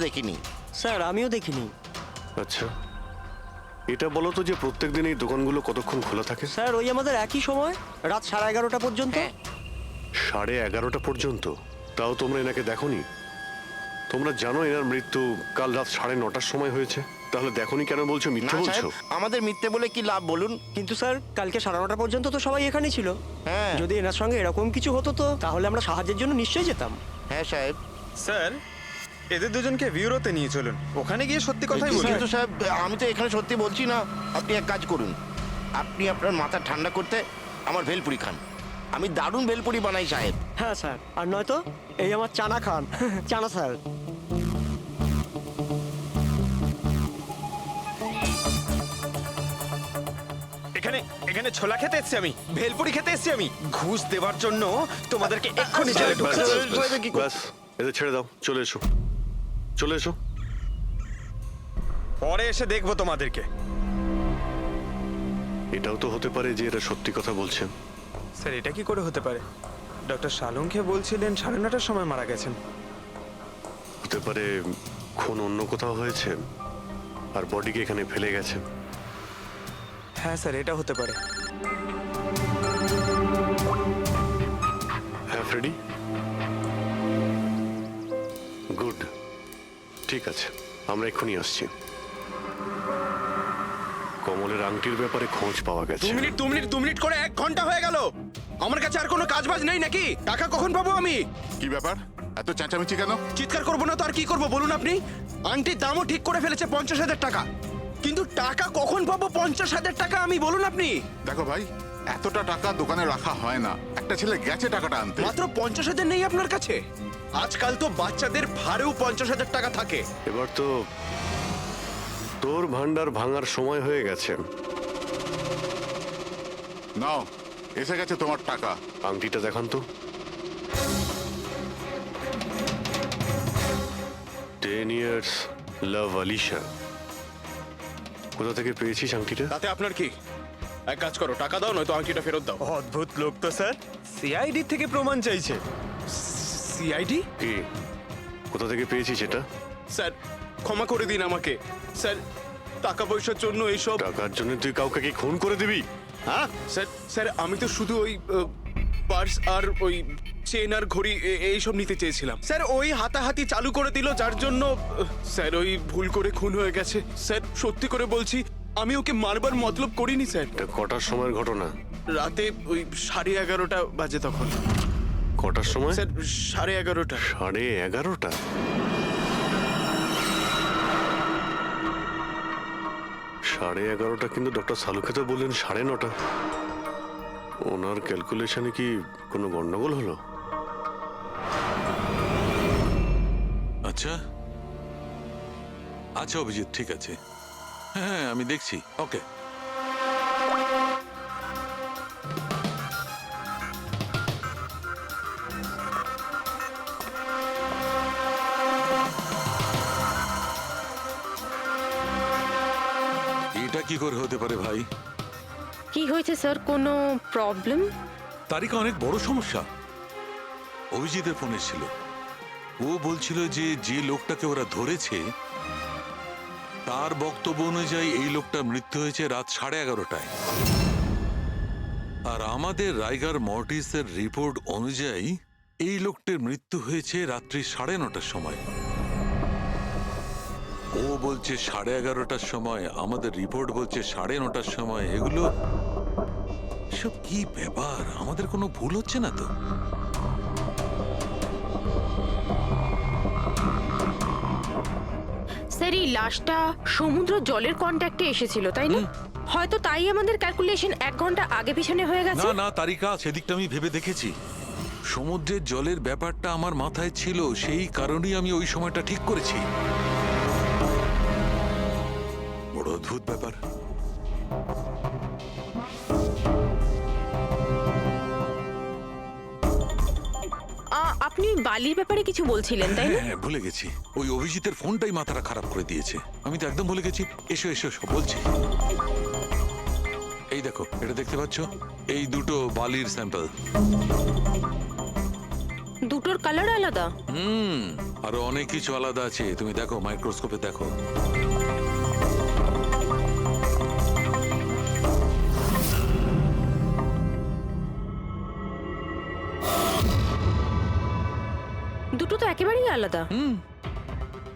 দেখিনি। স্যার আমিও দেখিনি। আচ্ছা, এটা বলো তো যে প্রত্যেকদিন এই দোকানগুলো কতক্ষণ খোলা থাকে? স্যার ওই আমাদের একই সময়, রাত 11:30 পর্যন্ত। হ্যাঁ। 11:30 পর্যন্ত? তাও তোমরা এনাকে দেখোনি? তোমরা জানো এনার মৃত্যু কাল রাত 9:30টার সময় হয়েছে, তাহলে দেখোনি কেন বলছো? না মিথ্যে বলছো? সাহেব, আমাদের মিথ্যে বলে কি লাভ বলুন? কিন্তু স্যার কালকে 9:30 পর্যন্ত তো সবাই এখানেই ছিল। হ্যাঁ যদি এনার সঙ্গে এরকম কিছু হতো তো তাহলে আমরা সাহায্যের জন্য নিশ্চয়ই যেতাম। হ্যাঁ সাহেব। স্যার, এদের দুজনকে ব্যুরোতে নিয়ে চলুন, ওখানে গিয়ে সত্যি কথাই বলুন। কিন্তু সাহেব, আমি তো এখানে সত্যি বলছি না। আপনি এক কাজ করুন, আপনি আপনার মাথা ঠান্ডা করতে আমার ভেলপুরি খান। আমি দারুণ ভেলপুরি বানাই সাহেব। হ্যাঁ স্যার, আর নয়তো এই আমার চানা খান। চানা স্যার। এখানে এখানে ছোলা খেতে এসেছি আমি, ভেলপুরি খেতে এসেছি আমি। ঘুষ দেওয়ার জন্য তোমাদেরকে এক্ষুনি জেলে ব্যাস, ঢুকাচ্ছি। ব্যাস, ব্যাস, ব্যাস, এদের ছেড়ে দাও, চলে এসো, চলে এসো। পরে এসে দেখবো তোমাদেরকে। এটাও তো হতে পারে যে এরা সত্যি কথা বলছেন। স্যার এটা কি করে হতে পারে? ডক্টর সালুঙ্কে বলছিলেন 9:30টার সময় মারা গেছেন। হতে পারে খুন অন্য কোথাও হয়েছে আর বডিকে এখানে ফেলে গেছে। হ্যাঁ স্যার, এটা হতে পারে। হ্যাঁ ফ্রেডি, গুড, ঠিক আছে, আমরা এক্ষুনি আসছি। কমলের আংটির ব্যাপারে খোঁজ পাওয়া গেছে। 2 মিনিট করে 1 ঘন্টা হয়ে গেল। আমার কাছে আর কোনো কাজ বাজ নেই নাকি? টাকা কখন পাবো আমি? কি ব্যাপার, এত চেঁচামেচি কেন? চিৎকার করবো না তো আর কি করবো বলুন আপনি? আংটির দামও ঠিক করে ফেলেছে 50,000 টাকা, কিন্তু টাকা কখন পাবো 50,000 টাকা আমি বলুন আপনি? দেখো ভাই, এতটা টাকা দোকানে রাখা হয় না। একটা ছেলে গেছে টাকাটা আনতে। মাত্র 50,000 নেই আপনার কাছে? আজকাল তো বাচ্চাদের ভাড়েও 50,000 টাকা থাকে। এবার তো তোর ভান্ডার ভাঙার সময় হয়ে গেছে। নাও, এসে গেছে তোমার টাকা। আংটিটা দেখান তো। 10 years লাভ আলিশা। কোথা থেকে পেয়েছিস আংটিটা? তাতে আপনার কি? এক কাজ করো, টাকা দাও, নয়তো আংটিটা ফেরত দাও। অদ্ভুত লোক তো স্যার, সিআইডি থেকে প্রমাণ চাইছে। সিআইডি? কি, কোথা থেকে পেয়েছিস এটা? স্যার ক্ষমা করে দিন আমাকে। স্যার টাকা পয়সার জন্য এইসব। টাকার জন্য তুই কাউকে কি খুন করে দিবি? হ্যাঁ, স্যার স্যার আমি তো শুধু ওই পার্স আর ওই চেন আর ঘড়ি এইসব নিতে চেয়েছিলাম। স্যার ওই হাতাহাতি চালু করে দিল, যার জন্য স্যার ওই ভুল করে খুন হয়ে গেছে। স্যার সত্যি করে বলছি, আমি ওকে মারবার মতলব করিনি স্যার। এটা কটার সময়ের ঘটনা? রাতে ওই 11:30 বাজে তখন। কটার সময়? স্যার 11:30। 11:30? সাড়ে 11:30 কিন্তু ডক্টর সালুকে তো বললেন 9:30। ওনার ক্যালকুলেশনে কি কোনো গন্ডগোল হলো? আচ্ছা আচ্ছা অভিজিৎ, ঠিক আছে, হ্যাঁ আমি দেখছি। ওকে, এটা কি করে হতে পারে ভাই? কি হয়েছে স্যার, কোনো প্রবলেম? তারিকা অনেক বড় সমস্যা। অভিজিতের ফোন এসেছিল, ও বলছিল যে যে লোকটাকে ওরা ধরেছে তার বক্তব্য অনুযায়ী এই লোকটার মৃত্যু হয়েছে রাত 11:30টায়। আর আমাদের রাইগার মর্টিসের রিপোর্ট অনুযায়ী এই লোকটির মৃত্যু হয়েছে রাত্রি 9:30টার সময়। ও বলছে 11:30টার সময়, আমাদের রিপোর্ট বলছে 9:30টার সময়। এগুলো সব কি ব্যাপার? আমাদের কোনো ভুল হচ্ছে না তো? স্যার এই লাশটা সমুদ্র জলের কন্ট্যাক্টে এসেছিল, তাই না? হয়তো তাই আমাদের ক্যালকুলেশন 1 ঘন্টা আগে পিছনে হয়ে গেছে। না না তারিকা, সেদিকটা আমি ভেবে দেখেছি। সমুদ্রের জলের ব্যাপারটা আমার মাথায় ছিল, সেই কারণেই আমি ওই সময়টা ঠিক করেছি। বড় অদ্ভুত ব্যাপার। আপনি বালির ব্যাপারে কিছু বলছিলেন, তাই না? হ্যাঁ ভুলে গেছি, ওই অভিজিতের ফোনটাই মাথাটা খারাপ করে দিয়েছে। আমি তো একদম ভুলে গেছি। এসো এসো এসো, বলছি। এই দেখো, এটা দেখতে পাচ্ছ? এই দুটো বালির স্যাম্পল। দুটোর কালার আলাদা? আরো অনেক কিছু আলাদা আছে, তুমি দেখো, মাইক্রোস্কোপে দেখো। দুটো তো একেবারেই আলাদা।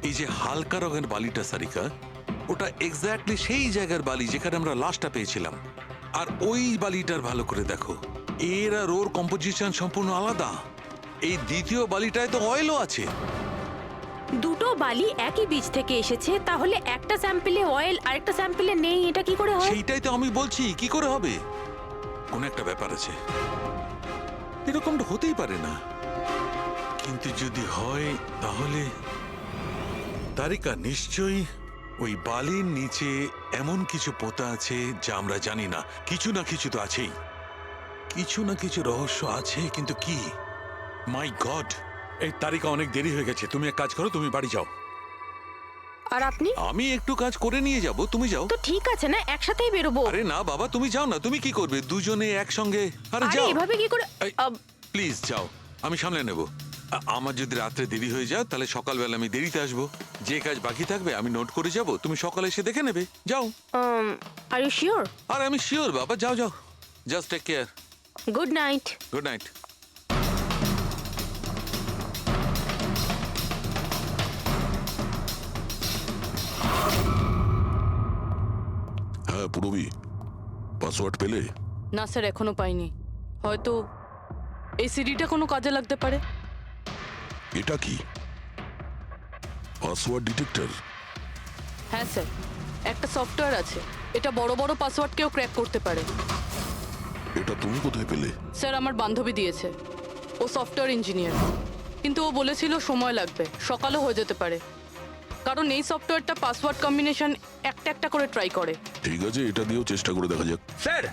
এই যে হালকা রঙের বালিটা সারিকা, ওটা এক্স্যাক্টলি সেই জায়গার বালি যেখানে আমরা লাশটা পেয়েছিলাম। আর ওই বালিটার ভালো করে দেখো, এর আর ওর কম্পোজিশন সম্পূর্ণ আলাদা। এই দ্বিতীয় বালিটায় তো অয়েলও আছে। দুটো বালি একই বীজ থেকে এসেছে, তাহলে একটা স্যাম্পলে অয়েল আর একটা স্যাম্পলে নেই, এটা কি করে হয়? সেইটাই তো আমি বলছি, কি করে হবে? কোন একটা ব্যাপার আছে, এরকমটা হতেই পারে না। কিন্তু যদি হয় তাহলে তারিকা নিশ্চয়ই ওই বালির নিচে এমন কিছু পোতা আছে যা আমরা জানি না। কিছু না কিছু তো আছেই, কিছু না কিছু রহস্য আছে, কিন্তু কি? মাই গড, এই তারিকা অনেক দেরি হয়ে গেছে। তুমি এক কাজ করো, তুমি বাড়ি যাও। আর আপনি? আমি একটু কাজ করে নিয়ে যাব, তুমি যাও। তো ঠিক আছে না, একসাথেই বেরোবো। আরে না বাবা, তুমি যাও না। তুমি কি করবে দুজনে একসঙ্গে? আরে আরে যাও, এভাবে কি করে? প্লিজ যাও, আমি সামলে নেব। আমার যদি রাত্রে দেরি হয়ে যায় তাহলে সকালবেলা আমি দেরিতে আসবো। যে কাজ বাকি থাকবে আমি নোট করে যাব, তুমি সকালে এসে দেখে নেবে। যাও। Are you sure? আরে আমি শিওর বাবা, যাও যাও, just take care. Good night. Good night. হ্যাঁ পুরবি, পাসওয়ার্ড পেলে? না স্যার, এখনো পাইনি। হয়তো এই সিডিটা কোনো কাজে লাগতে পারে। এটা কি পাসওয়ার্ড ডিটেক্টর? হ্যাঁ স্যার, একটা সফটওয়্যার আছে, এটা বড় বড় পাসওয়ার্ডকেও ক্র্যাক করতে পারে। এটা তুমি কোথায় পেলে? স্যার, আমার বান্ধবী দিয়েছে। ও সফটওয়্যার ইঞ্জিনিয়ার, কিন্তু ও বলেছিল সময় লাগবে, সকালও হয়ে যেতে পারে, কারণ এই সফটওয়্যারটা পাসওয়ার্ড কম্বিনেশন একটা একটা করে ট্রাই করে। ঠিক আছে, এটা দিয়েও চেষ্টা করে দেখা যাক। স্যার,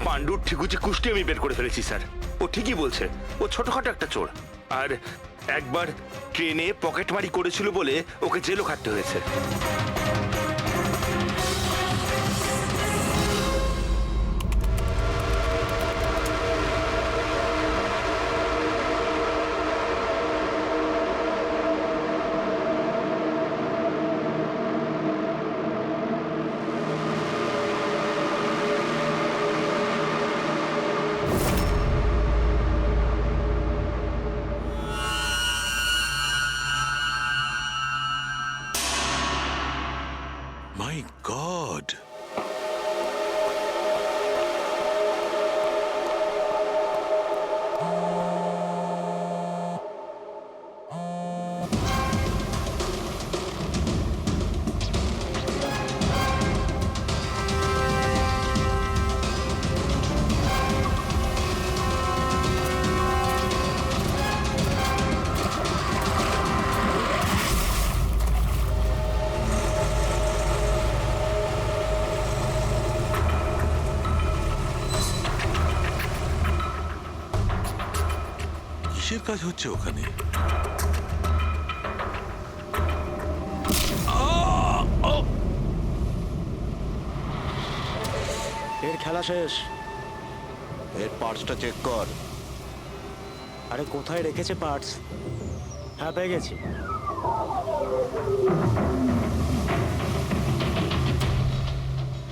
পাণ্ডুর ঠিকুচি কুষ্টি আমি বের করে ফেলেছি স্যার। ও ঠিকই বলছে, ও ছোটখাটো একটা চোর। আর একবার ট্রেনে পকেটমারি করেছিল বলে ওকে জেলও খাটতে হয়েছে। মাই গড, কিসের কাজ হচ্ছে ওখানে? এর খেলা শেষ। এর পার্টসটা চেক কর। আরে কোথায় রেখেছে পার্টস? হ্যাঁ, পেয়ে গেছি।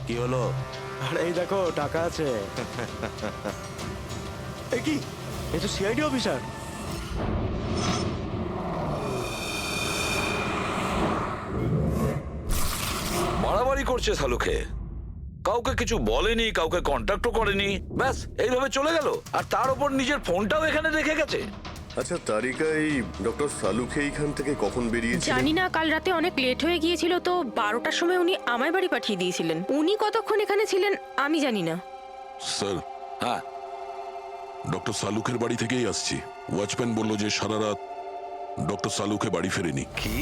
কি হলো? আরে এই দেখো, টাকা আছে। এ কি, এ তো সিআইডি অফিসার। বাড়াবাড়ি করছে শালুকে, কাউকে কিছু বলেনি, কাউকে কন্ট্যাক্টও করেনি, ব্যাস এইভাবে চলে গেল। আর তার উপর নিজের ফোনটাও এখানে রেখে গেছে। আচ্ছা তারিকা, এই ডক্টর সালুকে এইখান থেকে কখন বেরিয়েছে? জানি না, কাল রাতে অনেক লেট হয়ে গিয়েছিল তো 12টার সময় উনি আমায় বাড়ি পাঠিয়ে দিয়েছিলেন। উনি কতক্ষণ এখানে ছিলেন আমি জানি না। স্যার, হ্যাঁ, ডক্টর সালুকের বাড়ি থেকেই আসছি। ওয়াচম্যান বলল যে সারা রাত ডক্টর সালুকে বাড়ি ফেরেনি। কি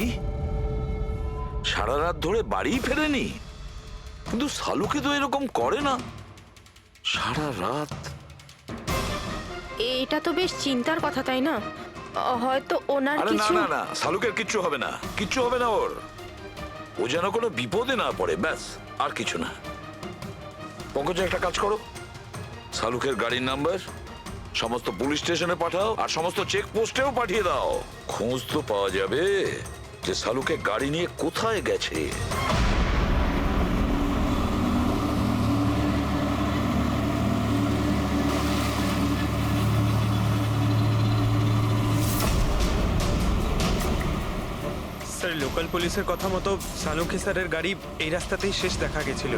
সারা রাত ধরে বাড়ি ফেরেনি? কিন্তু শালুকে তো এরকম করে না, সারা রাত। এটা তো বেশ চিন্তার কথা, তাই না? হয়তো ওনার আরে না কিছু। না না, শালুকের কিচ্ছু হবে না, কিচ্ছু হবে না ওর। ও যেন কোনো বিপদে না পড়ে, ব্যাস, আর কিছু না। পঙ্কজ, একটা কাজ করো, শালুকের গাড়ির নাম্বার সমস্ত পুলিশ স্টেশনে পাঠাও আর সমস্ত চেক পোস্টেও পাঠিয়ে দাও। খোঁজ তো পাওয়া যাবে যে সালুকে গাড়ি নিয়ে কোথায় গেছে। স্যার লোকাল পুলিশের কথা মতো সালুকে স্যারের গাড়ি এই রাস্তাতেই শেষ দেখা গেছিল।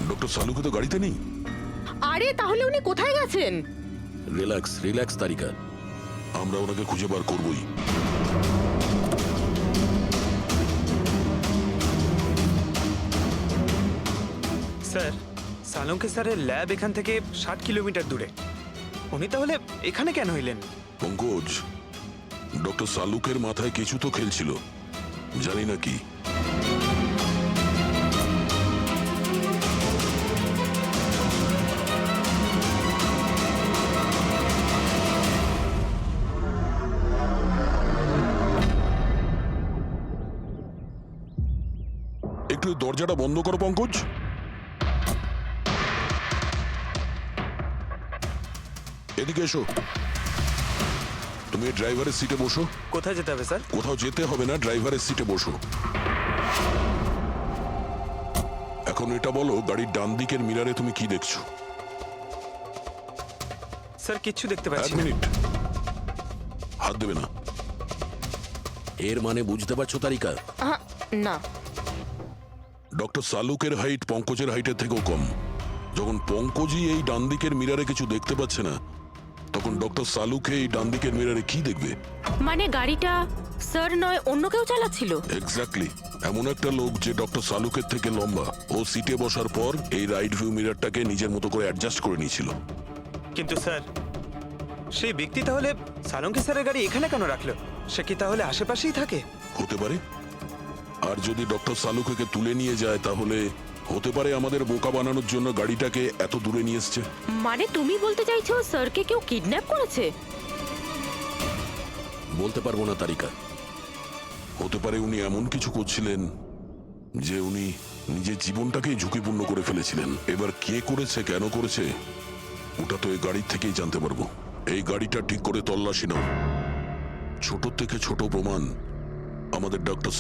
ডক্টর সালুকে তো গাড়িতে নেই। আরে তাহলে উনি কোথায় গেছেন? রিল্যাক্স রিল্যাক্স তারিকা, আমরা ওনাকে খুঁজে বার করবই। স্যার সালুকে স্যারের ল্যাব এখান থেকে 60 কিলোমিটার দূরে। উনি তাহলে এখানে কেন এলেন? পঙ্কজ, ডক্টর সালুকের মাথায় কিছু তো খেলছিল, জানি না কি। একটু দরজাটা বন্ধ করো পঙ্কজ। এদিকে এসো। তুমি ড্রাইভারের সিটে বসো। কোথায় যেতে হবে স্যার? কোথাও যেতে হবে না, ড্রাইভারের সিটে বসো। এখন এটা বলো, গাড়ির ডান দিকের মিরারে তুমি কি দেখছো? স্যার কিচ্ছু দেখতে এক পাচ্ছি না। মিনিট, হাত দেবে না। এর মানে বুঝতে পারছো তারিকা? না। ডক্টর সালুকের হাইট পঙ্কজের হাইটের থেকেও কম। যখন পঙ্কজই এই ডান দিকের মিরারে কিছু দেখতে পাচ্ছে না, তখন ডক্টর সালুকে এই ডান দিকের মিরারে কি দেখবে? মানে গাড়িটা স্যার নয় অন্য কেউ চালাচ্ছিল? এক্স্যাক্টলি, এমন একটা লোক যে ডক্টর সালুকের থেকে লম্বা। ও সিটে বসার পর এই রাইট ভিউ মিরারটাকে নিজের মতো করে অ্যাডজাস্ট করে নিয়েছিল। কিন্তু স্যার সেই ব্যক্তি তাহলে সালুকে স্যারের গাড়ি এখানে কেন রাখলো? সে কি তাহলে আশেপাশেই থাকে? হতে পারে। আর যদি ডক্টর সালুকে তুলে নিয়ে যায়, তাহলে হতে পারে আমাদের বোকা বানানোর জন্য গাড়িটাকে এত দূরে নিয়ে এসছে। মানে তুমি বলতে চাইছো স্যারকে কেউ কিডন্যাপ করেছে? বলতে পারবো না তারিকা। হতে পারে উনি এমন কিছু করছিলেন যে উনি নিজের জীবনটাকেই ঝুঁকিপূর্ণ করে ফেলেছিলেন। এবার কে করেছে, কেন করেছে, ওটা তো এই গাড়ির থেকেই জানতে পারবো। এই গাড়িটা ঠিক করে তল্লাশি নাও। ছোট থেকে ছোট প্রমাণ আমাদের ডক্টর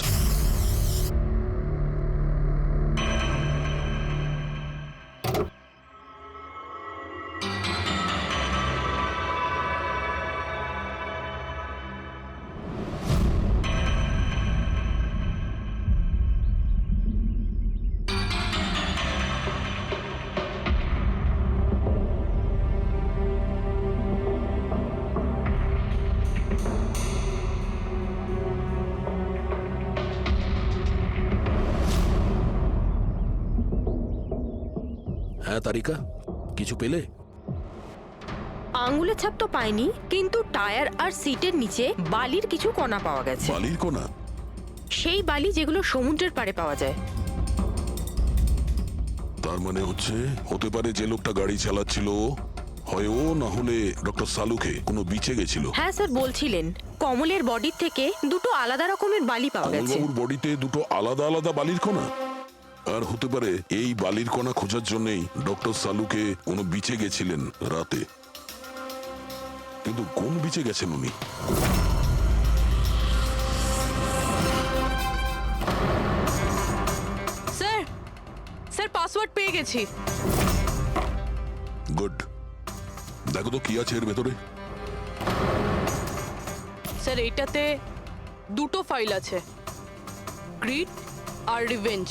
হ্যাঁ তারিকা, কিছু পেলে? আঙ্গুলের ছাপ তো পাইনি, কিন্তু টায়ার আর সিটের নিচে বালির কিছু কণা পাওয়া গেছে। বালির কোনা? সেই বালি যেগুলো সমুদ্রের পাড়ে পাওয়া যায়। তার মানে হচ্ছে হতে পারে যে লোকটা গাড়ি চালাচ্ছিল হয় ও, না হলে ডক্টর সালুকে কোনো বিচে গেছিল। হ্যাঁ স্যার বলছিলেন কমলের বডির থেকে দুটো আলাদা রকমের বালি পাওয়া গেছে। কমলবাবুর বডিতে দুটো আলাদা আলাদা বালির কণা? আর হতে পারে এই বালির কণা খোঁজার জন্যই ডক্টর সালুকে কোনো বিচে গেছিলেন রাতে। কিন্তু কোন বিচে গেছেন উনি? স্যার স্যার পাসওয়ার্ড পেয়ে গেছি। গুড, দেখো তো কি আছে এর ভেতরে। স্যার এইটাতে দুটো ফাইল আছে, গ্রিড আর রিভেঞ্জ।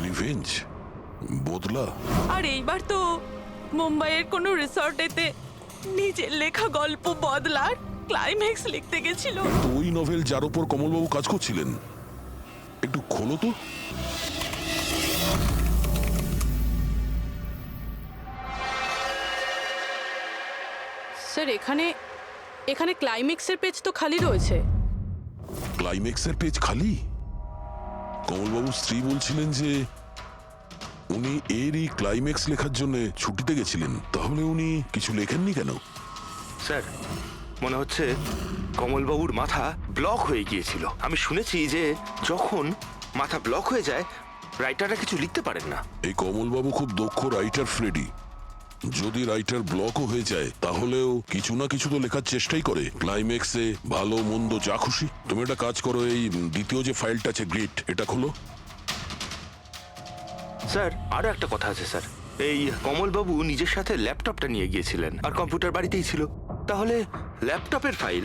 রিভেঞ্জ? বদলা? আর এইবার তো মুম্বাইয়ের কোনো রিসর্টেতে নিজের লেখা গল্প বদলার ক্লাইম্যাক্স লিখতে গেছিল। তো ওই নভেল যার উপর কমলবাবু কাজ করছিলেন, একটু খোলো তো। স্যার এখানে এখানে ক্লাইম্যাক্সের পেজ তো খালি রয়েছে। ক্লাইম্যাক্সের পেজ খালি? কমলবাবুর স্ত্রী বলছিলেন যে উনি এরই ক্লাইম্যাক্স লেখার জন্য ছুটিতে গেছিলেন। তাহলে উনি কিছু লেখেননি কেন? স্যার মনে হচ্ছে কমলবাবুর মাথা ব্লক হয়ে গিয়েছিল। আমি শুনেছি যে যখন মাথা ব্লক হয়ে যায় রাইটাররা কিছু লিখতে পারেন না। এই কমলবাবু খুব দক্ষ রাইটার ফ্রেডি। যদি রাইটার ব্লকও হয়ে যায় তাহলেও কিছু না কিছু তো লেখার চেষ্টাই করে। ক্লাইম্যাক্সে ভালো মন্দ যা খুশি। তুমি একটা কাজ করো, এই দ্বিতীয় যে ফাইলটা আছে গ্রিট, এটা খোলো। স্যার আরো একটা কথা আছে স্যার, এই কমলবাবু নিজের সাথে ল্যাপটপটা নিয়ে গিয়েছিলেন আর কম্পিউটার বাড়িতেই ছিল। তাহলে ল্যাপটপের ফাইল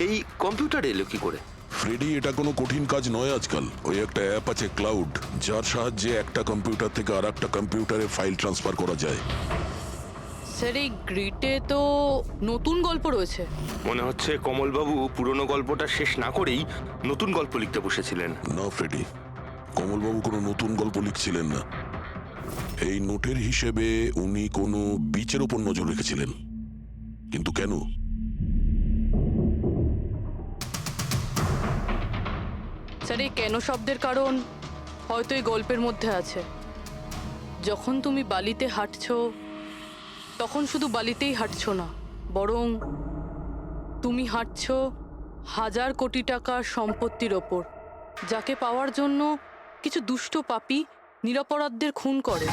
এই কম্পিউটারে এলো কি করে? ফ্রেডি, এটা কোনো কঠিন কাজ নয় আজকাল। ওই একটা অ্যাপ আছে ক্লাউড, যার সাহায্যে একটা কম্পিউটার থেকে আর একটা কম্পিউটারে ফাইল ট্রান্সফার করা যায়। স্যার এই গ্রিটে তো নতুন গল্প রয়েছে। মনে হচ্ছে কমলবাবু পুরনো গল্পটা শেষ না করেই নতুন গল্প লিখতে বসেছিলেন। না ফ্রেডি, কমলবাবু কোনো নতুন গল্প লিখছিলেন না। এই নোটের হিসেবে উনি কোনো বিচের ওপর নজর রেখেছিলেন। কিন্তু কেন? স্যার এই কেন শব্দের কারণ হয়তো এই গল্পের মধ্যে আছে। যখন তুমি বালিতে হাঁটছো তখন শুধু বালিতেই হাঁটছো না, বরং তুমি হাঁটছো 1000 কোটি টাকার সম্পত্তির ওপর, যাকে পাওয়ার জন্য কিছু দুষ্ট পাপী নিরপরাধদের খুন করে।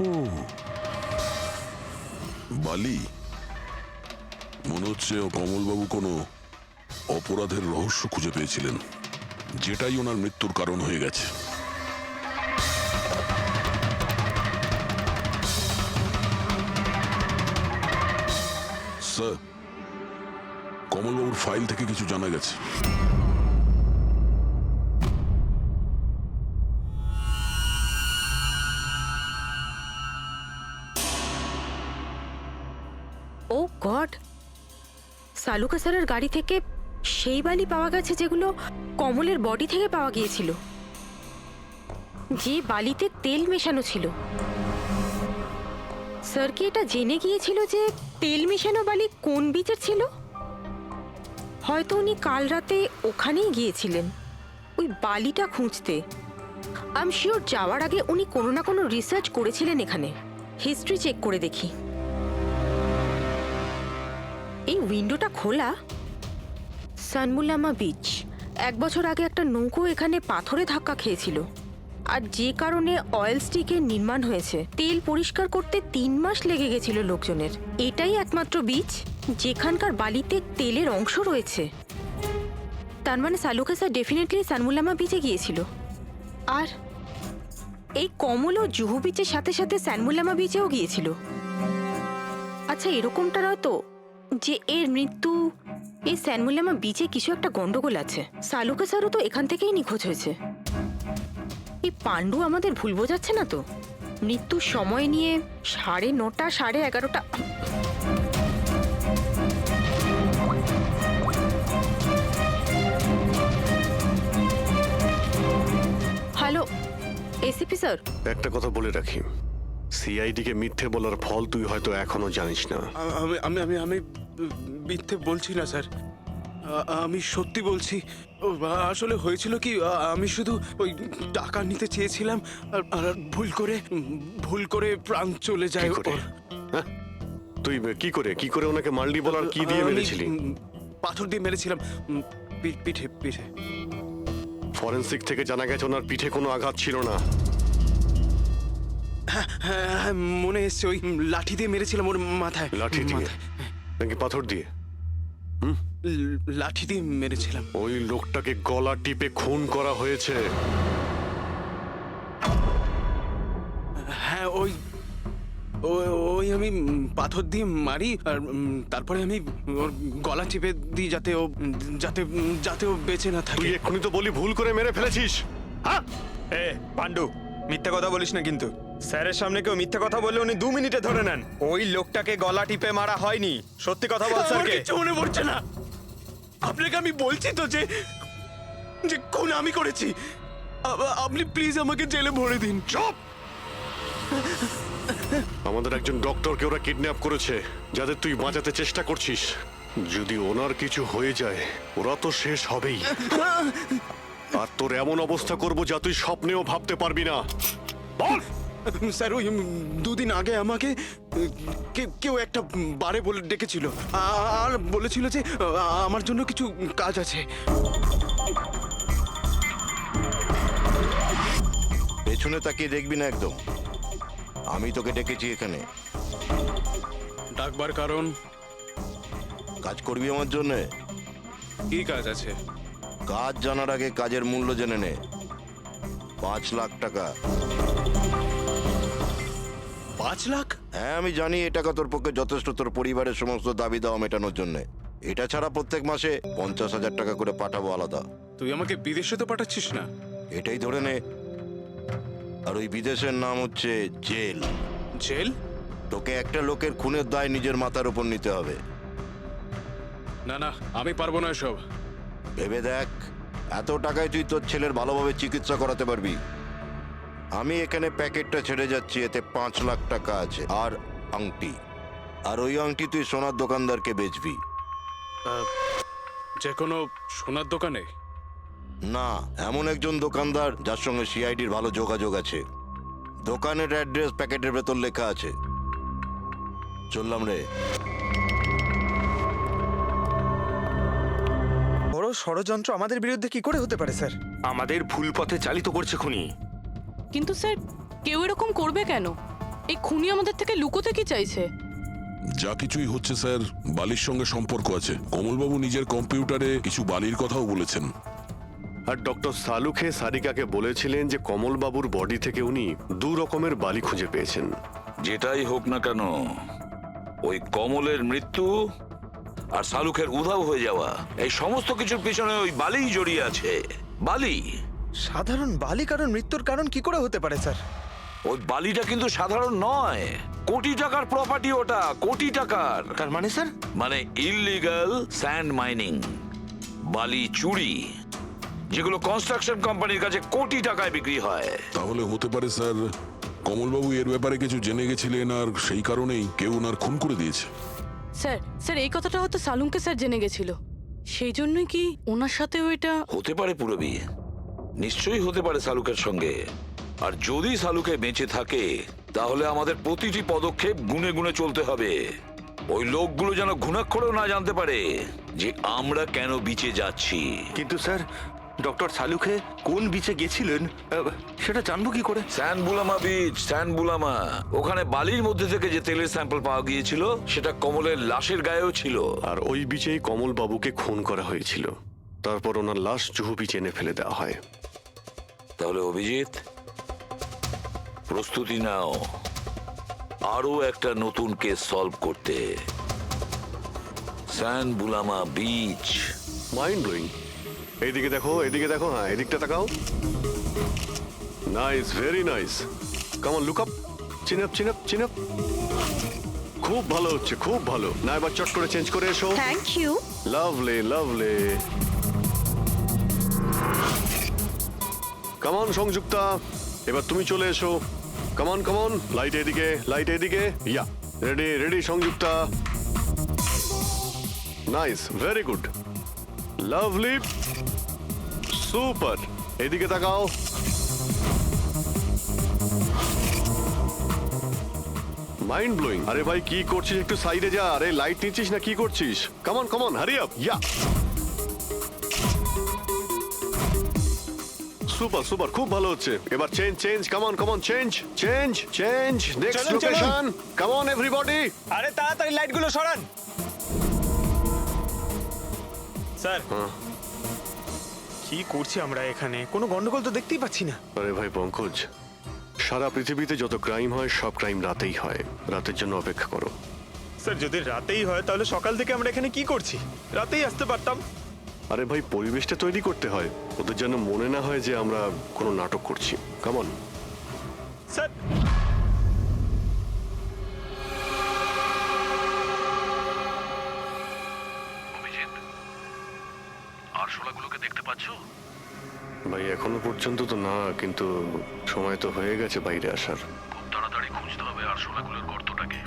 ও বালি, মনে হচ্ছে কমলবাবু কোনো অপরাধের রহস্য খুঁজে পেয়েছিলেন, যেটাই ওনার মৃত্যুর কারণ হয়ে গেছে। স্যার, কমলবাবুর ফাইল থেকে কিছু জানা গেছে। ও গড, সালুকা স্যারের গাড়ি থেকে সেই বালি পাওয়া গেছে যেগুলো কমলের বডি থেকে পাওয়া গিয়েছিল, যে বালিতে তেল মেশানো ছিল। স্যার কি এটা জেনে গিয়েছিল যে তেল মেশানো বালি কোন বিচের ছিল? হয়তো উনি কাল রাতে ওখানেই গিয়েছিলেন ওই বালিটা খুঁজতে। আই এম শিওর যাওয়ার আগে উনি কোনো না কোনো রিসার্চ করেছিলেন এখানে। হিস্ট্রি চেক করে দেখি। এই উইন্ডোটা খোলা। সানমুলামা বিচ, 1 বছর আগে একটা নৌকো এখানে পাথরে ধাক্কা খেয়েছিল, আর যে কারণে অয়েল স্টিকের নির্মাণ হয়েছে। তেল পরিষ্কার করতে 3 মাস লেগে গেছিল লোকজনের। এটাই একমাত্র বিচ যেখানকার বালিতে তেলের অংশ রয়েছে। তার মানে সালুকা স্যার ডেফিনেটলি সানমুলামা বিচে গিয়েছিল। আর এই কমলও জুহু বিচের সাথে সাথে সানমুলামা বিচেও গিয়েছিল। আচ্ছা, এরকমটা নয় তো যে এর মৃত্যু এই সানমুলামা বিচে কিছু একটা গন্ডগোল আছে? সালুকা স্যারও তো এখান থেকেই নিখোঁজ হয়েছে। এই পাণ্ডু আমাদের ভুল বোঝাচ্ছে না তো? মৃত্যুর সময় নিয়ে 9:30 11:30। হ্যালো এসিপি স্যার, একটা কথা বলে রাখি, সিআইডি কে মিথ্যে বলার ফল তুই হয়তো এখনো জানিস না। আমি আমি আমি আমি মিথ্যে বলছি না স্যার, আমি সত্যি বলছি। আসলে হয়েছিল কি, আমি শুধু ওই টাকা নিতে চেয়েছিলাম আর ভুল করে প্রাণ চলে যায় ওর। হ্যাঁ? তুই কি করে ওনাকে মাল্ডি বলার কি দিয়ে মেরেছিলি? পাথর দিয়ে মেরেছিলাম, পিঠে পিঠে। ফরেনসিক থেকে জানা গেছে ওনার পিঠে কোনো আঘাত ছিল না। হ্যাঁ, মনে এসছে, ওই লাঠি দিয়ে মেরেছিলাম ওর মাথায়। লাঠি দিয়ে নাকি পাথর দিয়ে? লাঠি দিয়ে মেরেছিলাম। ওই লোকটাকে গলা টিপে খুন করা হয়েছে। হ্যাঁ, ওই আমি পাথর দিয়ে মারি আর তারপরে আমি ওর গলা চিপে দিই যাতে ও বেঁচে না থাকে। তুই এক্ষুনি তো বলি ভুল করে মেরে ফেলেছিস। হ্যাঁ এ পাণ্ডু, মিথ্যা কথা বলিস না কিন্তু। স্যারের সামনে কেউ মিথ্যা কথা বললে উনি 2 মিনিটে ধরে নেন। ওই লোকটাকে গলা টিপে মারা হয়নি। সত্যি কথা বল স্যারকে। কিছু মনে পড়ছে না। আপনাকে আমি বলছি তো যে খুন আমি করেছি। আপনি প্লিজ আমাকে জেলে ভরে দিন। চুপ! আমাদের একজন ডক্টরকে ওরা কিডন্যাপ করেছে, যাদের তুই বাঁচাতে চেষ্টা করছিস। যদি ওনার কিছু হয়ে যায় ওরা তো শেষ হবেই। আর তোর এমন অবস্থা করবো যা তুই স্বপ্নেও ভাবতে পারবি না। বল। স্যার ওই দুদিন আগে আমাকে কেউ একটা বারে বলে ডেকেছিল আর বলেছিল যে আমার জন্য কিছু কাজ আছে। পেছনে তাকিয়ে দেখবি না একদম। আমি তোকে ডেকেছি এখানে। ডাকবার কারণ? কাজ করবি আমার জন্য। কি কাজ আছে? কাজ জানার আগে কাজের মূল্য জেনে নে। 5 লাখ টাকা। 5 লাখ? হ্যাঁ, আমি জানি এই টাকা তোর পক্ষে যথেষ্ট তোর পরিবারের সমস্ত দাবি দাওয়া মেটানোর জন্য। এটা ছাড়া প্রত্যেক মাসে 50,000 টাকা করে পাঠাবো আলাদা। তুই আমাকে বিদেশে তো পাঠাচ্ছিস না? এটাই ধরে নে। আর ওই বিদেশের নাম হচ্ছে জেল। জেল? তোকে একটা লোকের খুনের দায় নিজের মাথার উপর নিতে হবে। না না, আমি পারবো না এসব। ভেবে দেখ, এত টাকায় তুই তোর ছেলের ভালোভাবে চিকিৎসা করাতে পারবি। আমি এখানে প্যাকেটটা ছেড়ে যাচ্ছি, এতে 5 লাখ টাকা আছে আর আংটি। আর ওই আংটি তুই সোনার দোকানদারকে বেচবি। যে কোনো সোনার দোকানে? না, এমন একজন দোকানদার যার সঙ্গে সিআইডির ভালো যোগাযোগ আছে। দোকানের অ্যাড্রেস প্যাকেটের ভেতর লেখা আছে। চললাম রে। বড় ষড়যন্ত্র আমাদের বিরুদ্ধে কি করে হতে পারে স্যার? আমাদের ভুল পথে চালিত করছে খুনি। কিন্তু স্যার, কেউ এরকম করবে কেন? এই খুনি আমাদের থেকে লুকোতে কি চাইছে? যা কিছুই হচ্ছে স্যার, বালির সঙ্গে সম্পর্ক আছে। কমলবাবু নিজের কম্পিউটারে কিছু বালির কথাও বলেছেন। আর ডক্টর সালুখে সারিকাকে বলেছিলেন যে কমলবাবুর বডি থেকে উনি 2 রকমের বালি খুঁজে পেয়েছেন। যেটাই হোক না কেন, ওই কমলের মৃত্যু আর শালুকের উধাও হয়ে যাওয়া, এই সমস্ত কিছুর পিছনে ওই বালিই জড়িয়ে আছে। বালি। সাধারণ বালি কারণ মৃত্যুর কারণ কি করে হতে পারে স্যার? ওই বালিটা কিন্তু সাধারণ নয়, কোটি টাকার প্রপার্টি ওটা, কোটি টাকার। তার মানে স্যার? মানে ইললিগাল স্যান্ড মাইনিং, বালি চুরি, যেগুলো কনস্ট্রাকশন কোম্পানির কাছে কোটি টাকায় বিক্রি হয়। তাহলে হতে পারে স্যার কমলবাবু এর ব্যাপারে কিছু জেনে গেছিলেন আর সেই কারণেই কেউ ওনার খুন করে দিয়েছে। স্যার স্যার এই কথাটা হয়তো সালুমকে স্যার জেনে গেছিল, সেই জন্যই কি ওনার সাথেও এটা হতে পারে। পুরবি নিশ্চয়ই হতে পারে শালুকের সঙ্গে। আর যদি শালুকে বেঁচে থাকে তাহলে আমাদের প্রতিটি পদক্ষেপ গুনে গুনে চলতে হবে। ওই লোকগুলো যেন ঘুণাক্ষরেও না জানতে পারে যে আমরা কেন বিচে যাচ্ছি। কিন্তু স্যার, ডক্টর সালুখে কোন বিচে গেছিলেন সেটা জানবো কি করে? স্যানবুলামা বিচ, স্যানবুলামা। ওখানে বালির মধ্যে থেকে যে তেলের স্যাম্পল পাওয়া গিয়েছিল সেটা কমলের লাশের গায়েও ছিল। আর ওই বিচেই কমলবাবুকে খুন করা হয়েছিল। তারপর ওনার লাশ জুহু বিচে এনে ফেলে দেওয়া হয়। তাহলে অভিজিৎ, প্রস্তুতি নাও আরো একটা নতুন কেস সলভ করতে। স্যানবুলামা বিচ। Mind blowing. এইদিকে দেখো, এদিকে দেখো, হ্যাঁ এদিকটা তাকাও। Nice, very nice. Come on, look up, chin up, chin up, chin up. খুব ভালো হচ্ছে, খুব ভালো। না এবার চট করে চেঞ্জ করে এসো। Thank you. Lovely, lovely. Come on Sanjukta, এবার তুমি চলে এসো। Come on, come on. Light এদিকে, লাইট এদিকে। Yeah, ready, ready Sanjukta. Nice, very good, lovely, super. এদিকে তাকাও। Mind blowing. আরে ভাই কি করছিস? একটু সাইডে যা। আরে লাইট নিচ্ছিস না কি করছিস? Come on, come on, hurry up. Yeah, super, super, খুব ভালো হচ্ছে। এবার change, change, come on, come on, change, change, change. Next চলুন, চলুন। লোকেশন। Come on everybody. আরে তাড়াতাড়ি লাইটগুলো সরান। স্যার, কি করছি আমরা এখানে? কোনো গন্ডগোল তো দেখতেই পাচ্ছি না। আরে ভাই পঙ্কজ, সারা পৃথিবীতে যত ক্রাইম হয় সব ক্রাইম রাতেই হয়। রাতের জন্য অপেক্ষা করো। স্যার, যদি রাতেই হয় তাহলে সকাল থেকে আমরা এখানে কি করছি? রাতেই আসতে পারতাম। আরে ভাই পরিবেশটা তৈরি করতে হয়, ওদের যেন মনে না হয় যে আমরা কোনো নাটক করছি। Come on. স্যার, আরশোলাগুলোকে দেখতে পাচ্ছো? ভাই এখনো পর্যন্ত তো না, কিন্তু সময় তো হয়ে গেছে বাইরে আসার। খুব তাড়াতাড়ি খুঁজতে হবে আরশোলাগুলোর গর্তটাকে।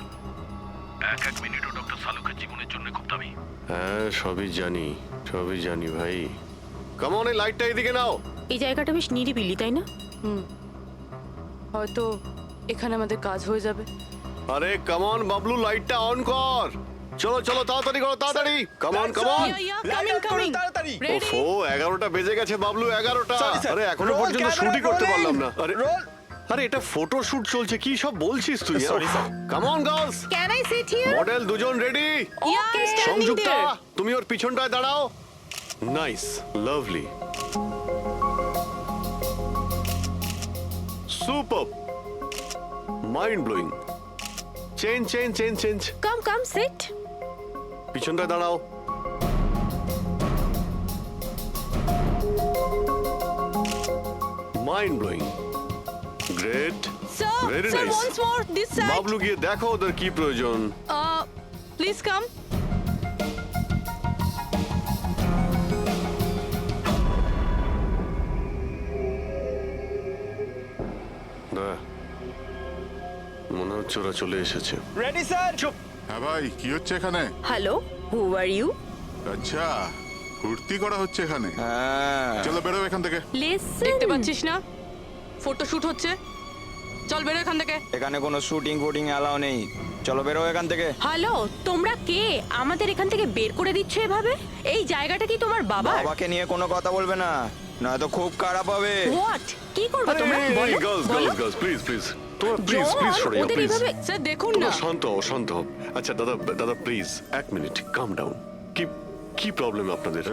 এক মিনিটও ডক্টর সালুকের জীবনের জন্য খুব দামি। হ্যাঁ সবই জানি ভাই। কেমন এই লাইটটা এদিকে নাও। এই জায়গাটা বেশ নিরিবিলি, তাই না? হয়তো এখানে আমাদের কাজ হয়ে যাবে। আরে কেমন বাবলু, লাইটটা অন কর। চলো চলো তাড়াতাড়ি করো, তাড়াতাড়ি। কেমন কামিং তাড়াতাড়ি ওফো 11টা বেজে গেছে বাবলু, 11টা। Sorry, sir. আরে এখনো Roll পর্যন্ত camera, শুটই করতে rolling. পারলাম না। আরে Roll. আরে এটা ফটো শুট চলছে, কি সব বলছিস তুই? Sorry, sir. কেমন girls, can I sit here? Model দুজন রেডি? সংযুক্তা তুমি ওর পিছনটায় দাঁড়াও। Nice, lovely, super, mind blowing. Change come sit. পিছনটায় দাঁড়াও। Mind blowing, great, very nice. once more this side. Bablu গিয়ে দেখো ওদের কি প্রয়োজন। Please come. না, মনে হচ্ছে ওরা চলে এসেছে। Ready sir. চুপ। হ্যাঁ ভাই, কি হচ্ছে এখানে? Hello, who are you? আচ্ছা, ফুর্তি করা হচ্ছে এখানে। চলো বেরো এখান থেকে। লিসেন, দেখতে পাচ্ছিস না ফটো শুট হচ্ছে? চল বেরো এখান থেকে। এখানে কোনো শুটিং ফুটিং অ্যালাউ নেই, চলো বেরো এখান থেকে। হ্যালো, তোমরা কে আমাদের এখান থেকে বের করে দিচ্ছ এভাবে? এই জায়গাটা কি তোমার বাবার? বাবাকে নিয়ে কোনো কথা বলবে না, নয়তো খুব খারাপ হবে। হোয়াট? কি করবে তোমরা? বলো, বলো। গার্লস প্লিজ তোমরা প্লিজ জন, সরে যাও ওদের প্লিজ। এভাবে স্যার দেখুন না। শান্ত হও। আচ্ছা দাদা প্লিজ এক মিনিট, কাম ডাউন। কি প্রবলেম আপনাদের?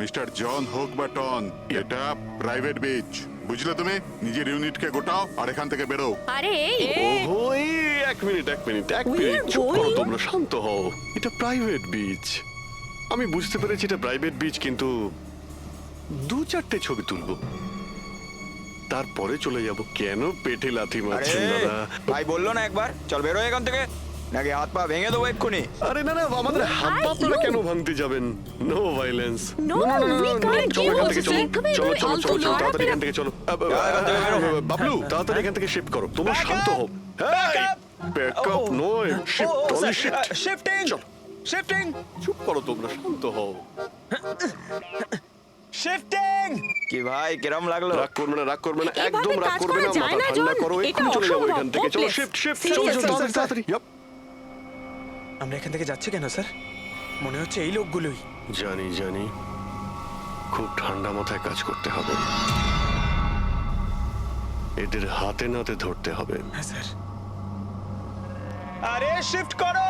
মিস্টার জন হোক বা টন, এটা প্রাইভেট বিচ, বুঝলে তুমি? নিজের ইউনিটকে গোটাও আর এখান থেকে বেরো। আরে এই ওহো, এক মিনিট চুপ করো তোমরা, শান্ত হও। এটা প্রাইভেট বিচ, আমি বুঝতে পেরেছি এটা প্রাইভেট বিচ, কিন্তু 2-4টে ছবি তুলবো, তারপরে চলে যাব। কেন পেটে লাথি মারছেন দাদা? ভাই বললো না একবার চল বেরো এখান থেকে, নাকি হাত পা ভেঙে দেবো এক্ষুনি। আরে না আমাদের হাত পা আপনারা কেন ভাঙতে যাবেন? No violence. No, we can't চলো এখান থেকে, do it. চলো তাড়াতাড়ি এখান থেকে চলো। বাবলু তাড়াতাড়ি এখান থেকে শিফট করো, তোমরা শান্ত হও। ব্যাকআপ নয়, শিফট, অনলি শিফট। শিফটিং চুপ করো তোমরা, শান্ত হও। শিফটিং। কি ভাই কিরম লাগলো? রাগ করবে না, এভাবে একদম রাগ কাজ করবে করা না, যায় মাথা না, ঠান্ডা জন। করো, এটা এক্ষুনি চলে যাবো অসম্ভব, এখান থেকে। চলো hopeless. শিফট, Seriously, তাড়াতাড়ি। আমরা এখান থেকে যাচ্ছি কেন স্যার? মনে হচ্ছে এই লোকগুলোই। জানি খুব ঠান্ডা মাথায় কাজ করতে হবে, এদের হাতে নাতে ধরতে হবে। হ্যাঁ স্যার। আরে শিফট করো।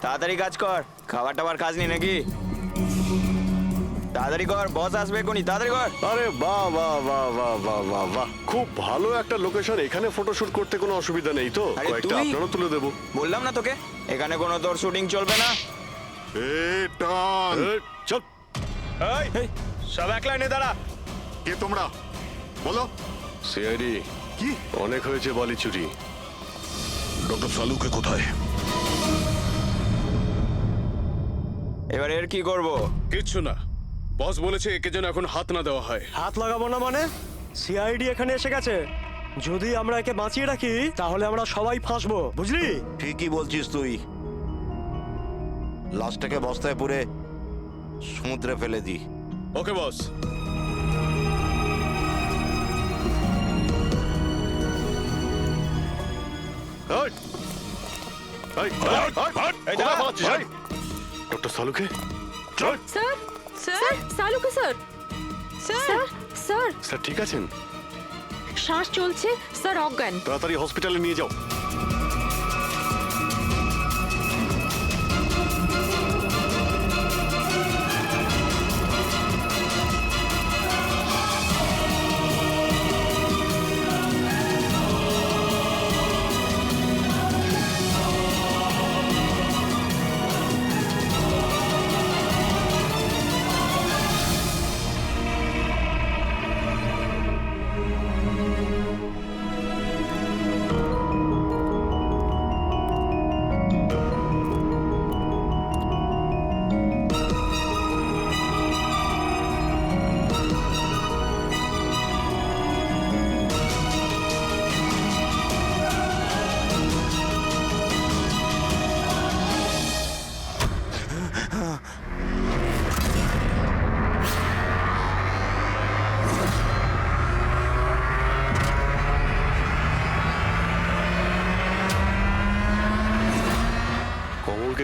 তাড়াতাড়ি কাজ কর, খাবার টাবার কাজ নেই নাকি? তাড়াতাড়ি কর, বস আসবে এক্ষুনি, তাড়াতাড়ি কর। আরে বাহ, খুব ভালো একটা লোকেশন, এখানে ফটোশুট করতে কোনো অসুবিধা নেই তো? আরে কয়েকটা তুই- আপনারও তুলে দেবো। বললাম না তোকে এখানে কোনো তোর শুটিং চলবে না। টন, চল। এই সব এক লাইনে দাঁড়া। কে তোমরা? বলো। সিআইডি, কি? অনেক হয়েছে বালি চুরি। ডক্টর সালুকে কোথায়? এবার এর কি করব? কিচ্ছু না, বস বলেছে একে যেন এখন হাত না দেওয়া হয়। হাত লাগাবো না মানে? সিআইডি এখানে এসে গেছে, যদি আমরা একে বাঁচিয়ে রাখি তাহলে আমরা সবাই ফাঁসবো, বুঝলি? ঠিকই বলছিস তুই, লাশটাকে বস্তায় পুরে সমুদ্রে ফেলে দি। ওকে বস। ডক্টর সালুকে চল। স্যার, স্যার সালুকে স্যার, স্যার স্যার ঠিক আছেন? শ্বাস চলছে স্যার, অজ্ঞান। তাড়াতাড়ি হসপিটালে নিয়ে যাও।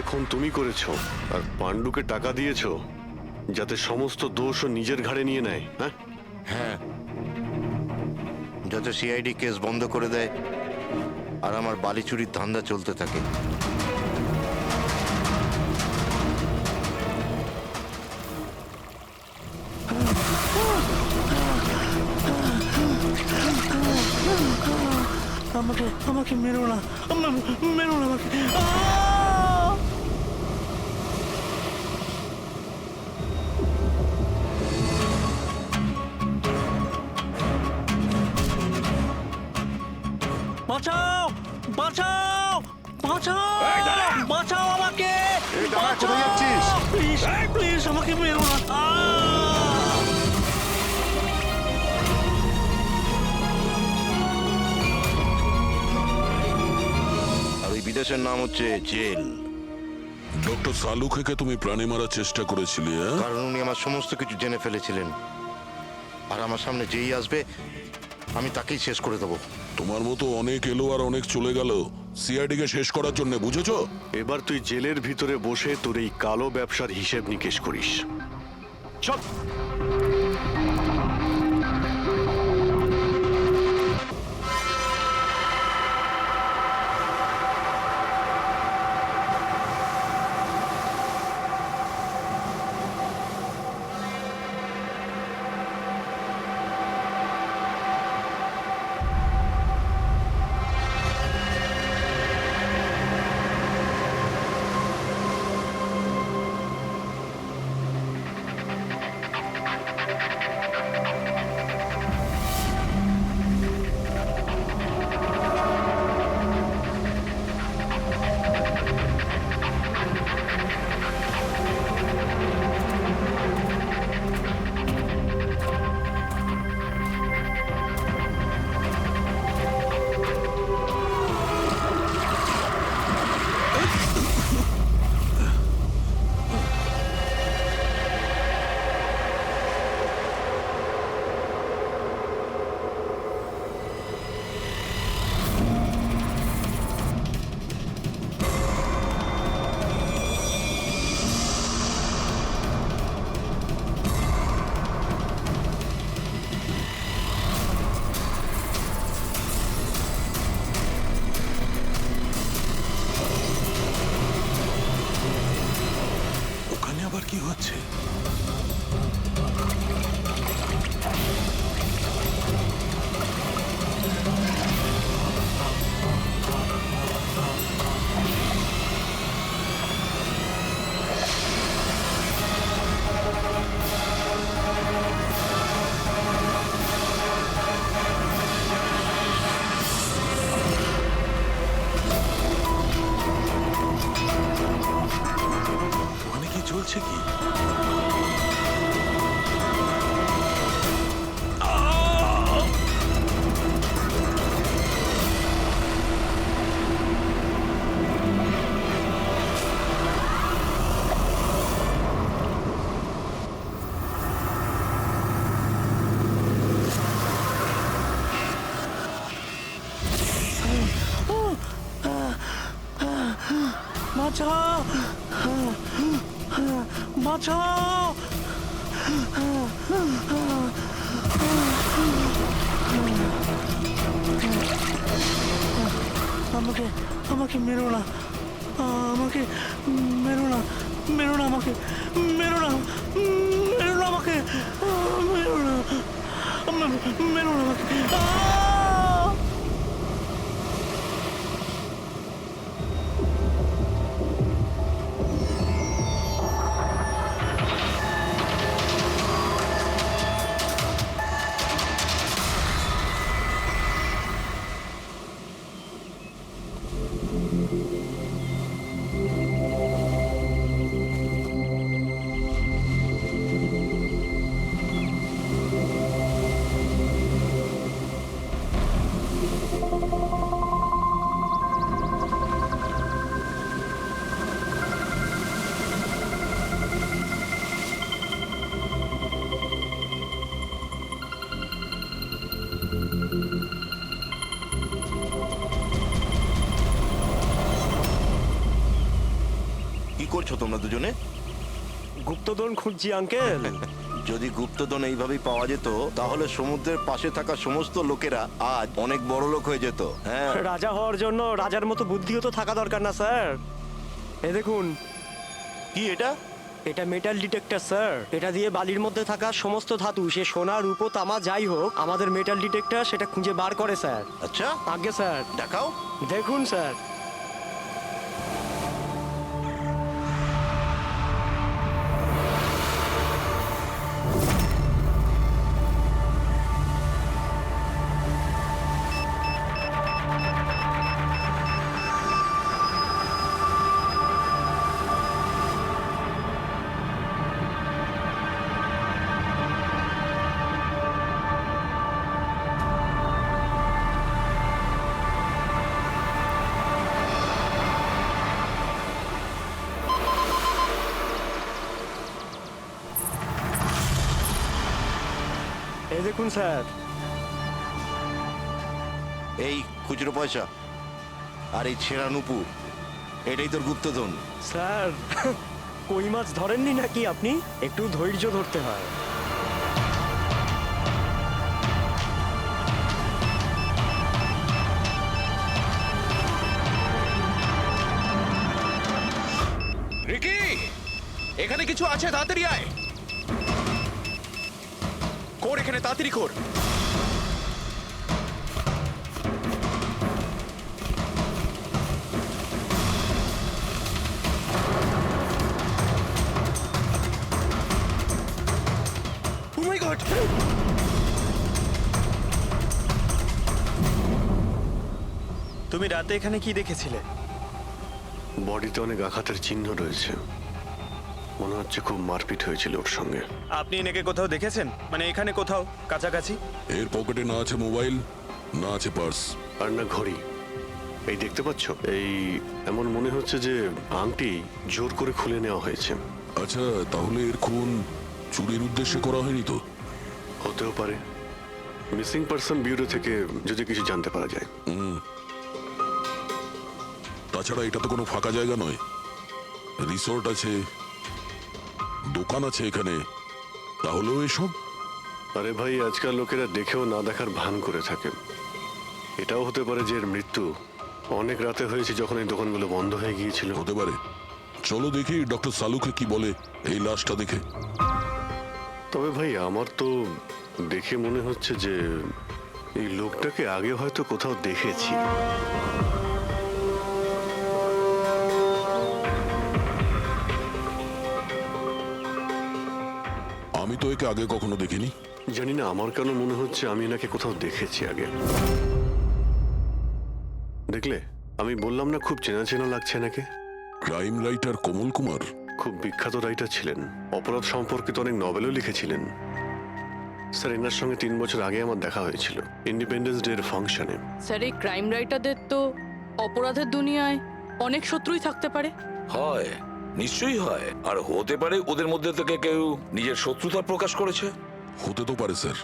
খুন তুমি করেছো আর পাণ্ডুকে টাকা দিয়েছো যাতে সমস্ত দোষ ও নিজের ঘাড়ে নিয়ে নেয়, হ্যাঁ? হ্যাঁ, যাতে সিআইডি কেস বন্ধ করে দেয় আর আমার বালি চুরির ধান্দা চলতে থাকে। আমাকে মেরো না, মেরো না আমাকে। বাঁচাও, বাঁচাও, বাঁচাও, বাঁচাও আমাকে। কোথায় যাচ্ছিস? প্লিজ, প্লিজ আমাকে মেরো না। আর ওই বিদেশের নাম হচ্ছে জেল। ডক্টর সালুখেকে তুমি প্রাণে মারার চেষ্টা করেছিলে, হ্যাঁ? কারণ উনি আমার সমস্ত কিছু জেনে ফেলেছিলেন, আর আমার সামনে যেই আসবে আমি তাকেই শেষ করে দেবো। তোমার মতো অনেক এলো আর অনেক চলে গেল সিআইডি কে শেষ করার জন্য, বুঝেছো? এবার তুই জেলের ভিতরে বসে তোর এই কালো ব্যবসার হিসেব নিকেশ করিস। চল। আবার কি হচ্ছে? চলছে কি? বাঁচাও, বাঁচাও। আমাকে আমাকে মেরো না, আমাকে মেরো না, মেরো না আমাকে, মেরো না, মেরো না আমাকে, মেরো না, মেরো না আমাকে। করছো তোমরা দুজনে? গুপ্তধন খুঁজছি আঙ্কেল। যদি গুপ্তধন এইভাবেই পাওয়া যেত তাহলে সমুদ্রের পাশে থাকা সমস্ত লোকেরা আজ অনেক বড় লোক হয়ে যেত। হ্যাঁ, রাজা হওয়ার জন্য রাজার মতো বুদ্ধিও তো থাকা দরকার না স্যার? এ দেখুন, কি এটা? এটা মেটাল ডিটেক্টর স্যার। এটা দিয়ে বালির মধ্যে থাকা সমস্ত ধাতু, সে সোনা রূপো তামা যাই হোক, আমাদের মেটাল ডিটেক্টর সেটা খুঁজে বার করে স্যার। আচ্ছা, আগে স্যার দেখাও। দেখুন স্যার। এই দেখুন স্যার। এই খুচরো পয়সা আর এই ছেঁড়া নুপুর, এটাই তোর গুপ্তধন। স্যার, কই মাছ ধরেননি নাকি আপনি? একটু ধৈর্য ধরতে হয়। রিকি, এখানে কিছু আছে, তাড়াতাড়ি আয়। কর এখানে, তাড়াতাড়ি কর। Oh my God! তুমি রাতে এখানে কি দেখেছিলে? বডিতে অনেক আঘাতের চিহ্ন রয়েছে, মনে হচ্ছে খুব মারপিট হয়েছিল ওর সঙ্গে। আপনি এনাকে কোথাও দেখেছেন? মানে এখানে কোথাও কাছাকাছি? এর পকেটে না আছে মোবাইল, না আছে পার্স। আর না ঘড়ি। এই দেখতে পাচ্ছ, এই এমন মনে হচ্ছে যে আংটি জোর করে খুলে নেওয়া হয়েছে। আচ্ছা, তাহলে এর খুন চুরির উদ্দেশ্যে করা হয়নি তো? হতেও পারে। মিসিং পারসন ব্যুরো থেকে যদি কিছু জানতে পারা যায়। তাছাড়া এটা তো কোনো ফাঁকা জায়গা নয়, রিসোর্ট আছে, দোকান আছে এখানে, তাহলেও এসব? আরে ভাই, আজকাল লোকেরা দেখেও না দেখার ভান করে থাকে। এটাও হতে পারে যে এর মৃত্যু অনেক রাতে হয়েছে, যখন এই দোকানগুলো বন্ধ হয়ে গিয়েছিল। হতে পারে। চলো দেখি ডক্টর সালুকে কি বলে এই লাশটা দেখে। তবে ভাই, আমার তো দেখে মনে হচ্ছে যে এই লোকটাকে আগে হয়তো কোথাও দেখেছি। আমি তো একে আগে কখনো দেখিনি। জানি না, আমার কেন মনে হচ্ছে আমি এনাকে কোথাও দেখেছি আগে। দেখলে, আমি বললাম না খুব চেনা চেনা লাগছে নাকি। ক্রাইম রাইটার কমল কুমার খুব বিখ্যাত রাইটার ছিলেন, অপরাধ সম্পর্কিত অনেক নভেলও লিখেছিলেন। স্যার, এনার সঙ্গে 3 বছর আগে আমার দেখা হয়েছিল ইন্ডিপেন্ডেন্স ডে এর ফাংশনে। স্যার, এই ক্রাইম রাইটারদের তো অপরাধের দুনিয়ায় অনেক শত্রুই থাকতে পারে। হয়, নিশ্চয়ই হয়। আর হতে পারে ওদের মধ্যে থেকে কেউ নিজের শত্রুতা প্রকাশ করেছে। হতে তো পারে স্যার,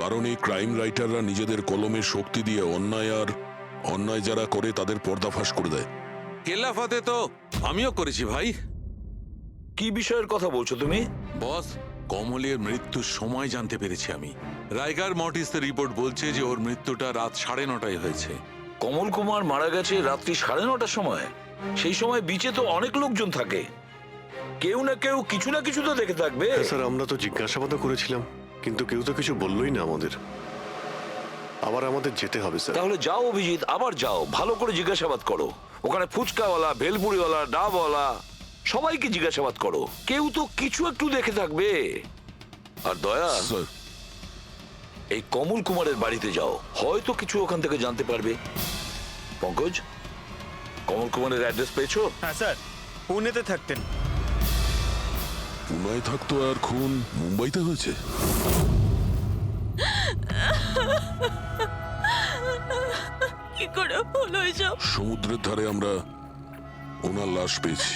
কারণ এই ক্রাইম রাইটাররা নিজেদের কলমের শক্তি দিয়ে অন্যায় যারা করে তাদের পর্দাফাশ করে দেয়। কেল্লাফাতে তো আমিও করেছি ভাই। কি বিষয়ের কথা বলছো তুমি? বস, কমলের মৃত্যুর সময় জানতে পেরেছি আমি। রাইগার মর্টিসের রিপোর্ট বলছে যে ওর মৃত্যুটা রাত 9:30 হয়েছে। কমল কুমার মারা গেছে রাত্রি 9:30টার সময়। সেই সময় বিচে তো অনেক লোকজন থাকে, কেউ না কেউ কিছু না কিছু তো দেখে থাকবে। স্যার, আমরা তো জিজ্ঞাসাবাদও করেছিলাম, কিন্তু কেউ তো কিছু বললোই না আমাদের। আবার আমাদের যেতে হবে স্যার। তাহলে যাও অভিজিৎ, আবার যাও, ভালো করে জিজ্ঞাসাবাদ করো। ওখানে ফুচকাওয়ালা, ভেলপুরিওয়ালা, ডাবওয়ালা সবাইকে জিজ্ঞাসাবাদ করো, কেউ তো কিছু একটু দেখে থাকবে। আর দয়া, স্যার, এই কমল কুমারের বাড়িতে যাও, হয়তো কিছু ওখান থেকে জানতে পারবে। পঙ্কজ, কমল কুমারের অ্যাড্রেস পেয়েছো? হ্যাঁ স্যার, পুনেতে থাকতেন। পুনায় থাকতো আর খুন মুম্বাইতে হয়েছে। কি করে হলো এসব? সমুদ্রের ধারে আমরা ওনার লাশ পেয়েছি।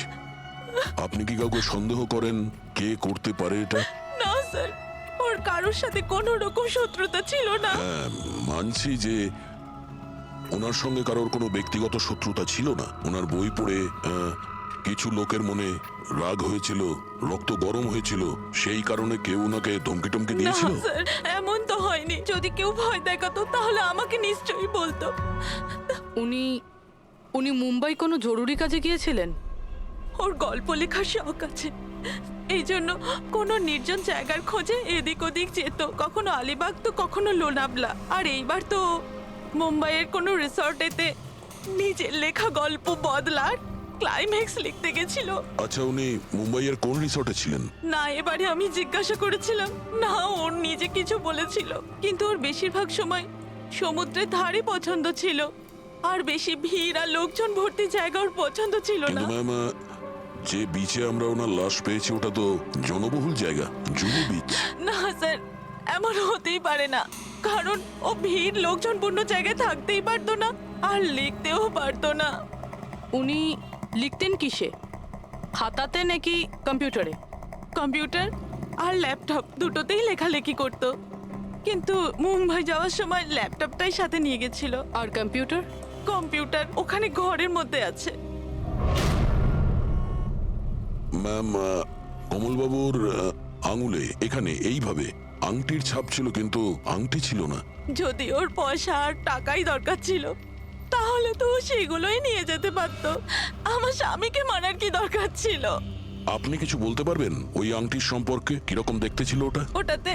আপনি কি কাউকে সন্দেহ করেন কে করতে পারে এটা? না স্যার, ওর কারোর সাথে কোনো রকম শত্রুতা ছিল না। হ্যাঁ, মানছি যে ওনার সঙ্গে কারোর কোনো ব্যক্তিগত শত্রুতা ছিল না। ওনার বই পড়ে কিছু লোকের মনে রাগ হয়েছিল, রক্ত গরম হয়েছিল, সেই কারণে কেউ ওনাকে ধমকি টমকি না দিয়েছিল। স্যার, এমন তো হয়নি। যদি কেউ ভয় দেখাতো তাহলে আমাকে নিশ্চয়ই বলতো। উনি উনি মুম্বাই কোনো জরুরি কাজে গিয়েছিলেন? ওর গল্প লেখার শখ আছে, এই জন্য কোনো নির্জন জায়গার খোঁজে এদিক ওদিক যেত, কখনো আলিবাগ তো কখনো লোনাবলা। আর এইবার তো মুম্বাইয়ের কোনো রিসর্টেতে নিজের লেখা গল্প বদলার ক্লাইম্যাক্স লিখতে গেছিল। আচ্ছা, উনি মুম্বাইয়ের কোন রিসর্টে ছিলেন? না, এবারে আমি জিজ্ঞাসা করেছিলাম না, ওর নিজে কিছু বলেছিল, কিন্তু ওর বেশিরভাগ সময় সমুদ্রের ধারে পছন্দ ছিল, আর বেশি ভিড় আর লোকজন ভর্তি জায়গা ওর পছন্দ ছিল না। কিন্তু ম্যাম, যে বিচে আমরা ওনার লাশ পেয়েছি ওটা তো জনবহুল জায়গা, জুহু বিচ। না স্যার, এমন হতেই পারে না, কারণ ও ভিড় লোকজনপূর্ণ জায়গায় থাকতেই পারতো না আর লিখতেও পারতো না। উনি লিখতেন কিসে, খাতাতে নাকি কম্পিউটারে? কম্পিউটার আর ল্যাপটপ দুটোতেই লেখালেখি করতো, কিন্তু মুম্বাই যাওয়ার সময় ল্যাপটপটাই সাথে নিয়ে গেছিল। আর কম্পিউটার? কম্পিউটার ওখানে ঘরের মধ্যে আছে। ম্যাম, কমলবাবুর আঙুলে এখানে এইভাবে আংটির ছাপ ছিল, কিন্তু আংটি ছিল না। যদি ওর পয়সা আর টাকাই দরকার ছিল তাহলে তো ও সেগুলোই নিয়ে যেতে পারতো। আমার স্বামীকে মারার কি দরকার ছিল? আপনি কিছু বলতে পারবেন ওই আংটির সম্পর্কে? কিরকম দেখতে ছিল ওটা? ওটাতে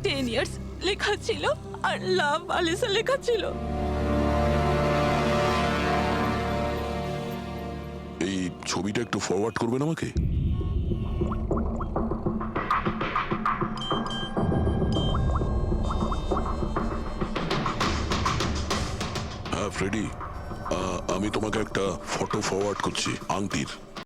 10 ইয়ার্স লেখা ছিল আর লাভ আলিসা লেখা ছিল। এই ছবিটা একটু ফরওয়ার্ড করবেন আমাকে? হ্যাঁ ফ্রেডি, আমি তোমাকে একটা ফটো ফরওয়ার্ড করছি আংটির।